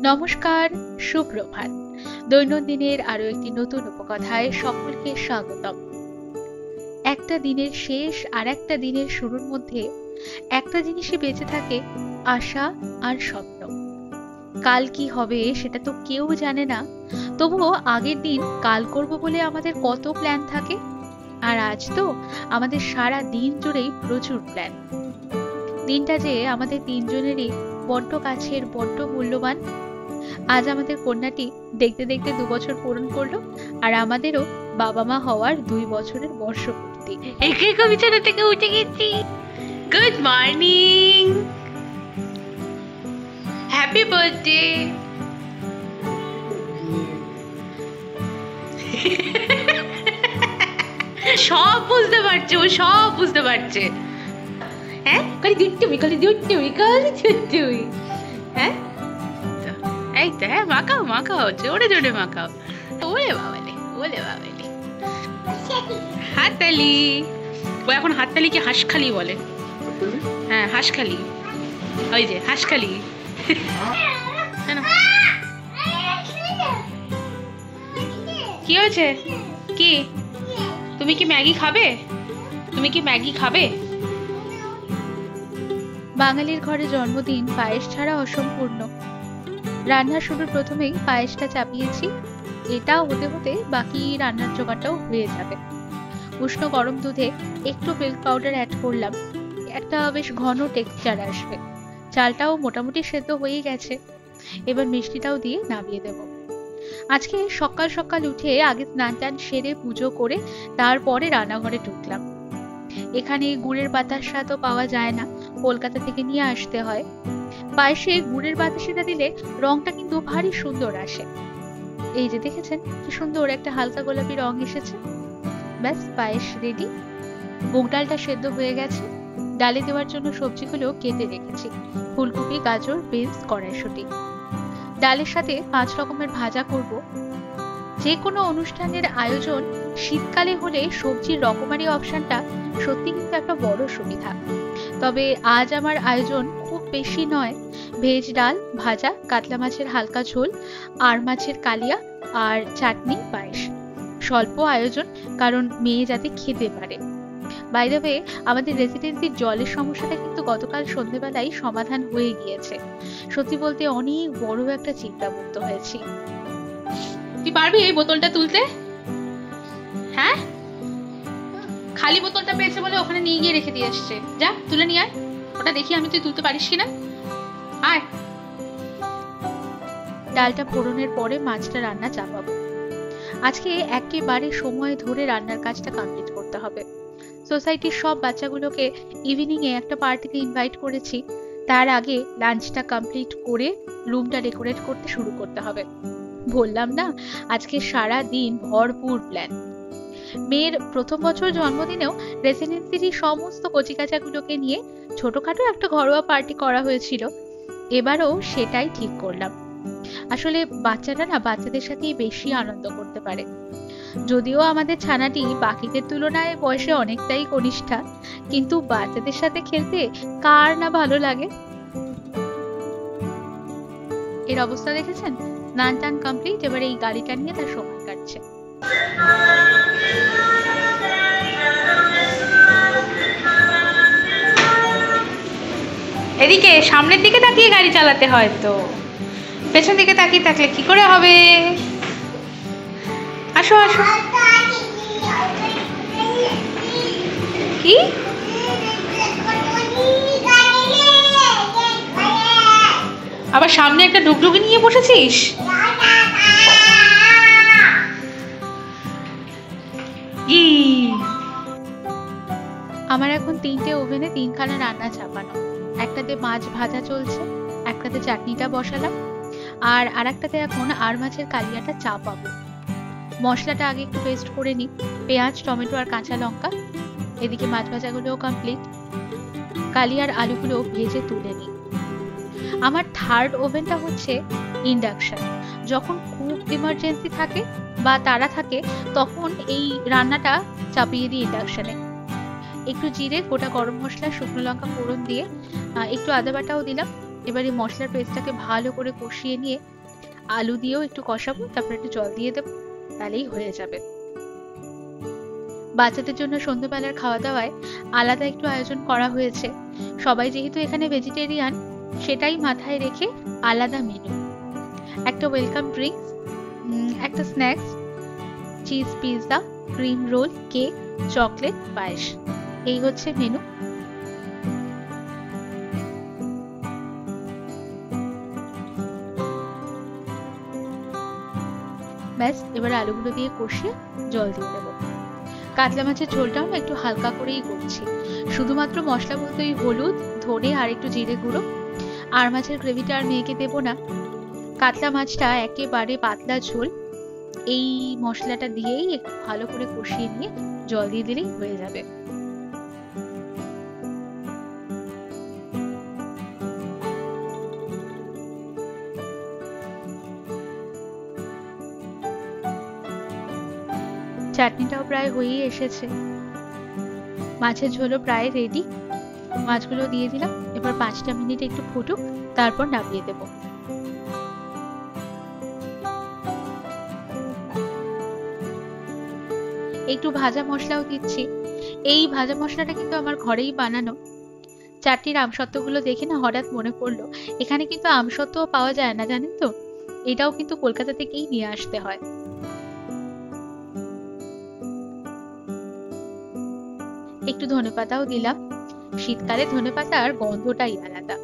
নমস্কার, সুপ্রভাত। দৈনন্দিনের আরো একটি নতুন উপকথায় সকলকে স্বাগতম। একটা দিনের শেষ আর একটা দিনের শুরুর মধ্যে একটা জিনিসই বেঁচে থাকে, আশা আর স্বপ্ন। কাল কি হবে সেটা তো কেউ জানে না, তবুও আগের দিন কাল করব বলে আমাদের কত প্ল্যান থাকে। আর আজ তো আমাদের সারা দিন জুড়েই প্রচুর প্ল্যান। দিনটা যে আমাদের তিনজনেরই বড্ড কাছের, বড্ড মূল্যবান। আজ আমাদের কন্যাটি দেখতে দেখতে 2 বছর পূরণ করলো, আর আমাদেরও বাবা মা হওয়ার 2 বছরের বর্ষপূর্তি। একে বিছানা থেকে উঠে গেছি। Good morning, happy birthday. সব বুঝতে পারছে, ও সব বুঝতে পারছে। হ্যাঁ, খালি দুটুমি, খালি দুটুমি, খালি দুটুমি। হ্যাঁ, এই তো, হ্যাঁ, মাখাও মাখাও, জোরে জোরে মাখাও। ওরে বাবালে, ওরে বাবালে। হাততালি। ও এখন হাততালি কি হাঁসখালি বলে? হ্যাঁ, হাঁসখালি। ওই যে হাঁসখালি। কি হয়েছে? কি তুমি কি ম্যাগি খাবে? তুমি কি ম্যাগি খাবে? বাঙালির ঘরে জন্মদিন পায়েস ছাড়া অসম্পূর্ণ। রান্নার শুরুর প্রথমেই পায়েসটা চাপিয়েছি। এটা হতে হতে বাকি রান্নার জোগাড়টাও হয়ে যাবে। উষ্ণ গরম দুধে একটু মিল্ক পাউডার অ্যাড করলাম, একটা বেশ ঘন টেক্সচার আসবে। চালটাও মোটামুটি সেদ্ধ হয়ে গেছে, এবার মিষ্টিটাও দিয়ে নামিয়ে দেব। আজকে সকাল সকাল উঠে আগে স্নান টান সেরে পুজো করে তারপরে রান্নাঘরে ঢুকলাম। এখানে গুড়ের বাতাসা তো পাওয়া যায় না, কলকাতা থেকে নিয়ে আসতে হয়। পায়েসে গুড়ের বাতাসাটা দিলে রংটা কিন্তু ভারী সুন্দর আসে। এই যে দেখেছেন কি সুন্দর একটা হালকা গোলাপি রং এসেছে। ব্যাস, পায়েস রেডি। মুগ ডালটা সেদ্ধ হয়ে গেছে। ডালে দেওয়ার জন্য সবজিগুলো কেটে রেখেছি, ফুলকপি, গাজর, বিনস, কড়াইশুঁটি। ডালের সাথে 5 রকমের ভাজা করব। যে কোনো অনুষ্ঠানের আয়োজন শীতকালে হলে সবজির রকমারি অপশনটা সত্যি কিন্তু একটা বড় সুবিধা। তবে আজ আমার আয়োজন খুব বেশি নয়। ভেজ ডাল, ভাজা, কাতলা মাছের হালকা ঝোল, আর মাছের কালিয়া, আর চাটনি, পায়েস। স্বল্প আয়োজন, কারণ মেয়ে যাতে খেতে পারে। বাই দ্য ওয়ে, আমাদের রেসিডেন্সির জলের সমস্যাটা কিন্তু গতকাল সন্ধ্যেবেলায় সমাধান হয়ে গিয়েছে। সত্যি বলতে অনেক বড় একটা চিন্তামুক্ত হয়েছি। তুই পারবি এই বোতলটা তুলতে? হ্যাঁ, খালি বোতলটা পেয়েছে বলে ওখানে নিয়ে গিয়ে রেখে দিয়ে আসছে। যা তুলে নিয়ে আয়, ওটা দেখি আমি তুই তুলতে পারিস কিনা। আয়। ডালটা ফোড়নের পরে মাছটা রান্না চাপাবো। আজকে একেবারে সময় ধরে রান্নার কাজটা কমপ্লিট করতে হবে। সোসাইটির সব বাচ্চাগুলোকে ইভিনিং এ একটা পার্টিতে ইনভাইট করেছি। তার আগে লাঞ্চটা কমপ্লিট করে রুমটা ডেকোরেট করতে শুরু করতে হবে। বললাম না, আজকে সারা দিন ভরপুর প্ল্যান। মেয়ের প্রথম বছর জন্মদিনেও রেসিডেন্সির সমস্ত কচিকাচাগুলোকে নিয়ে ছোটখাটো একটা ঘরোয়া পার্টি করা হয়েছিল। এবারও সেটাই ঠিক করলাম। আসলে বাচ্চারা না বাচ্চাদের সাথেই বেশি আনন্দ করতে পারে। যদিও আমাদের ছানাটি বাকিদের তুলনায় বয়সে অনেকটাই কনিষ্ঠা, কিন্তু বাচ্চাদের সাথে খেলতে কার না ভালো লাগে। এর অবস্থা দেখেছেন? স্নান টান কমপ্লিট, এবার এই গাড়িটা নিয়ে তার সময় কাটছে। এদিকে সামনের দিকে তাকিয়ে গাড়ি চালাতে হয়, তো পেছন দিকে তাকিয়ে থাকলে কি করে হবে? আসো আসো। কি আবার সামনে একটা ডুগডুগি নিয়ে বসেছিস? আমার এখন 3টে ওভেনে 3খানা রান্না চাপানো। একটাতে মাছ ভাজা চলছে, একটাতে চাটনিটা বসালাম, আর আরেকটাতে এখন আর মাছের কালিয়াটা চাপাবো। মশলাটা আগে একটু পেস্ট করে নিই, পেঁয়াজ, টমেটো আর কাঁচা লঙ্কা। এদিকে মাছ ভাজাগুলোও কমপ্লিট, কালিয়ার আলুগুলো ভেজে তুলে নিই। আমার থার্ড ওভেনটা হচ্ছে ইন্ডাকশন। যখন খুব ইমার্জেন্সি থাকে বা তাড়া থাকে, তখন এই রান্নাটা চাপিয়ে দিই ইন্ডাকশনে। একটু জিরে, গোটা গরম মশলা, শুকনো লঙ্কা ফোড়ন দিয়ে একটু আদা বাটাও দিলাম। এবার এই মশলার পেস্টটাকে ভালো করে কষিয়ে নিয়ে আলু দিয়েও একটু কষাবো, তারপর একটু জল দিয়ে দেবো, তাহলেই হয়ে যাবে। বাচ্চাদের জন্য সন্ধ্যেবেলার খাওয়া দাওয়ায় আলাদা একটু আয়োজন করা হয়েছে। সবাই যেহেতু এখানে ভেজিটেরিয়ান, সেটাই মাথায় রেখে আলাদা মেনু। একটা ওয়েলকাম ড্রিঙ্কস, একটা snacks, cheese pizza, cream roll, cake, chocolate, পায়েস, এই হচ্ছে মেনু। ব্যাস, এবার আলুগুলো দিয়ে কষিয়ে জল দিয়ে দেবো। কাতলা মাছের ঝোলটাও একটু হালকা করেই করছি, শুধুমাত্র মশলা বলতে ওই হলুদ, ধনে আর একটু জিরে গুঁড়ো। আর মাছের গ্রেভিটা আর মেয়েকে দেবো না। কাতলা মাছটা একেবারে পাতলা ঝোল, এই মশলাটা দিয়েই একটু ভালো করে কষিয়ে নিয়ে জল দিয়ে দিলেই হয়ে যাবে। চাটনিটাও প্রায় হয়েই এসেছে, মাছের ঝোলও প্রায় রেডি। মাছগুলো দিয়ে দিলাম, এবার 5টা মিনিট একটু ফুটুক, তারপর নামিয়ে দেব। একটু ভাজা মশলাও দিচ্ছি। এই ভাজা মশলাটা কিন্তু আমার ঘরেই বানানো। চাটনির আমসত্ত্বগুলো দেখে না হঠাৎ মনে পড়লো, এখানে কিন্তু আমসত্ত্ব পাওয়া যায় না, জানেন তো? এটাও কিন্তু কলকাতা থেকেই নিয়ে আসতে হয়। একটু ধনেপাতাও দিলাম, শীতকালে ধনেপাতার গন্ধটাই আলাদা।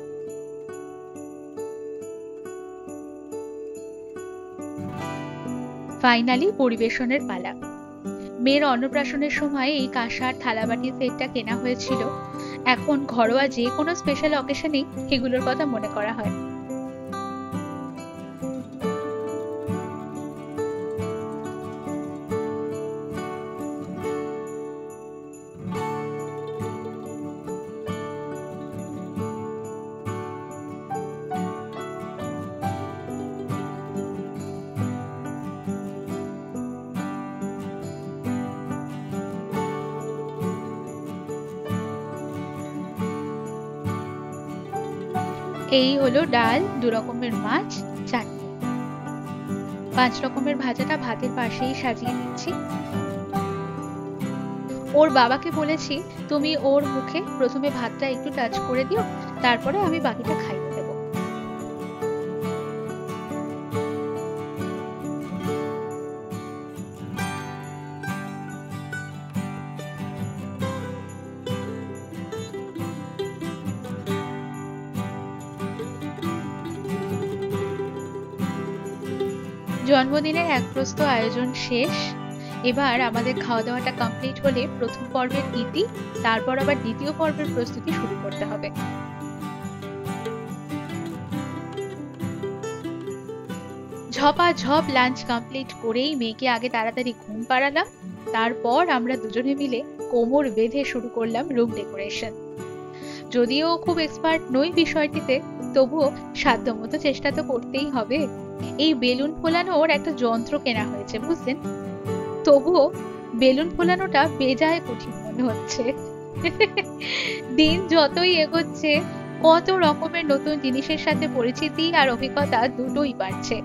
ফাইনালি পরিবেশনের পালা। মেয়ের অন্নপ্রাশনের সময় এই কাঁসার থালাবাটি সেটটা কেনা হয়েছিল। এখন ঘরোয়া যে কোনো স্পেশাল অকেশনেই এগুলোর কথা মনে করা হয়। এই হলো ডাল, 2 রকমের মাছ, চাটনি। 5 রকমের ভাজাটা ভাতের পাশেই সাজিয়ে দিচ্ছি। ওর বাবাকে বলেছি, তুমি ওর মুখে প্রথমে ভাতটা একটু টাচ করে দিও, তারপরে আমি বাকিটা খাইয়ে দেব। জন্মদিনের এক প্রস্ত আয়োজন শেষ। এবার আমাদের খাওয়া দাওয়াটা কমপ্লিট হলে প্রথম পর্বের ইতি, তারপর আবার দ্বিতীয় পর্বের প্রস্তুতি শুরু করতে হবে। ঝপাঝপ লাঞ্চ কমপ্লিট করেই মেয়েকে আগে তাড়াতাড়ি ঘুম পাড়ালাম, তারপর আমরা দুজনে মিলে কোমর বেঁধে শুরু করলাম রুম ডেকোরেশন। যদিও খুব এক্সপার্ট নই বিষয়টিতে, তবুও সাধ্যমতো চেষ্টা তো করতেই হবে। এই বেলুন ফোলানোর একটা যন্ত্র কেনা হয়েছে, বুঝলেন? তবুও বেলুন ফোলানোটা বেজায় কঠিন মনে হচ্ছে। দিন যতই এগোচ্ছে, কত রকমের নতুন জিনিসের সাথে পরিচিতি আর অভিজ্ঞতা দুটোই বাড়ছে।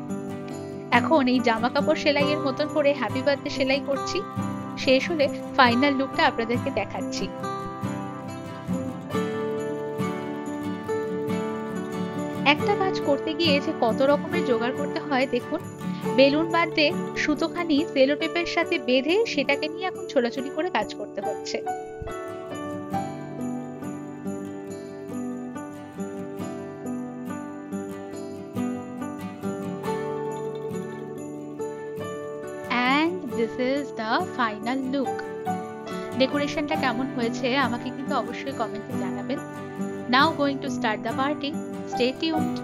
এখন এই জামা কাপড় সেলাইয়ের মতন করে হ্যাপি বার্থডে সেলাই করছি, শেষ হলে ফাইনাল লুকটা আপনাদেরকে দেখাচ্ছি। একটা কাজ করতে গিয়ে যে কত রকমের জোগাড় করতে হয় দেখুন। বেলুন বাঁধতে সুতোখানি সেলো টেপের সাথে বেঁধে সেটাকে নিয়ে এখন ছোটাছুটি করে কাজ করতে হচ্ছে। And this is the final look. ডেকোরেশনটা কেমন হয়েছে আমাকে কিন্তু অবশ্যই কমেন্টে জানাবেন। Now going to start the party. Stay tuned.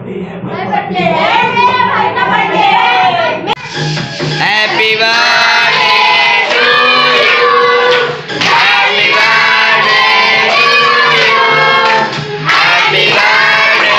Happy birthday to you. Happy birthday to you. Happy birthday dear Sonu. Happy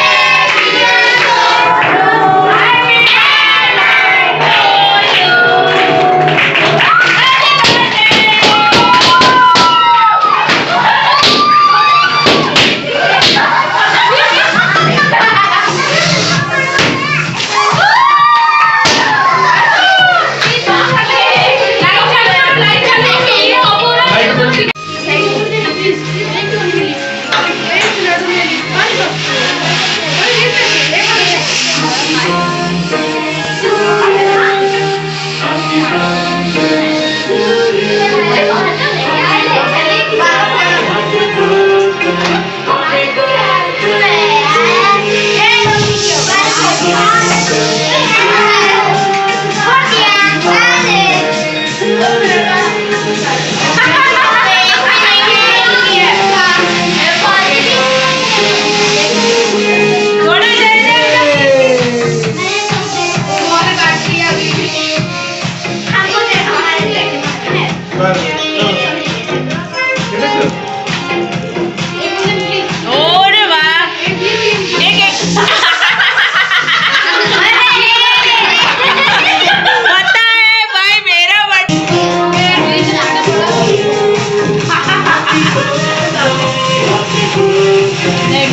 birthday to you.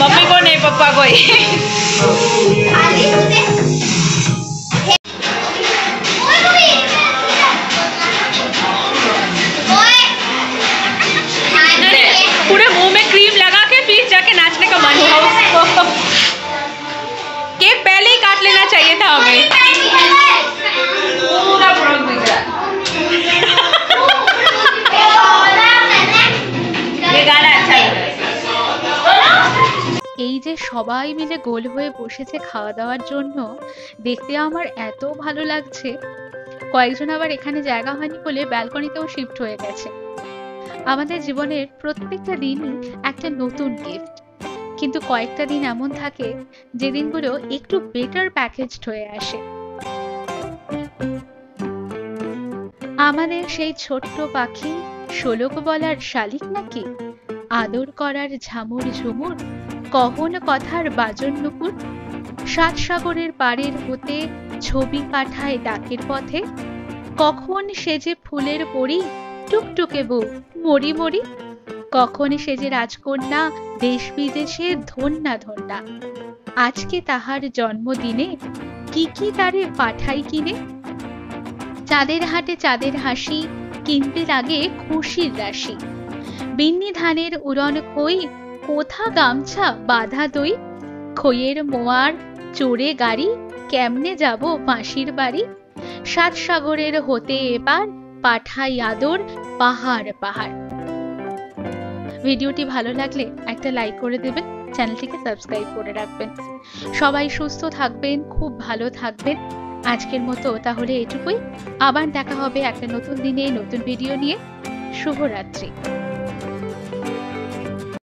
Mummy को नहीं, पप्पा को ही। पूरे मुंह में क्रीम लगा के फिर जाके नाचने का मन हुआ उसको। केक पहले ही काट लेना चाहिए था हमें। पूरा प्रॉब्लम दिख रहा है। ये गाना अच्छा लग रहा है। এই যে সবাই মিলে গোল হয়ে বসেছে খাওয়া দাওয়ার জন্য, দেখতে আমার এত ভালো লাগছে। কয়েকজন আবার এখানে জায়গা হয়নি বলে ব্যালকনিতেও শিফট হয়ে গেছে। আমাদের জীবনের প্রত্যেকটা দিনই একটা নতুন গিফট, কিন্তু কয়েকটা দিন এমন থাকে যে দিনগুলো একটু বেটার প্যাকেজড হয়ে আসে। আমাদের সেই ছোট্ট পাখি শোলক বলার শালিক নাকি, আদর করার ঝামুর ঝুমুর, কহন কথার বাজন নুপুর, সাত সাগরের পাড়ের হতে ছবি পাঠায় ডাকের পথে, কখন সে যে ফুলের পরি টুকটুকে বউ মরি মরি, কখন সে যে রাজকন্যা দেশ বিদেশে ধন্যা ধন্যা, আজকে তাহার জন্মদিনে কি কি তারে পাঠাই কিনে, চাঁদের হাটে চাঁদের হাসি কিনতে লাগে খুশির রাশি, বিন্নি ধানের উড়ন খই কোথা গামছা বাধা দই, খইয়ের মোয়ার চড়ে গাড়ি কেমনে যাব মাসির বাড়ি, সাত সাগরের হতে এবার পাঠাই আদর পাহাড় পাহাড়। ভিডিওটি ভালো লাগলে একটা লাইক করে দেবেন, চ্যানেলটিকে সাবস্ক্রাইব করে রাখবেন। সবাই সুস্থ থাকবেন, খুব ভালো থাকবেন। আজকের মতো তাহলে এটুকুই। আবার দেখা হবে একটা নতুন দিনে নতুন ভিডিও নিয়ে। শুভরাত্রি।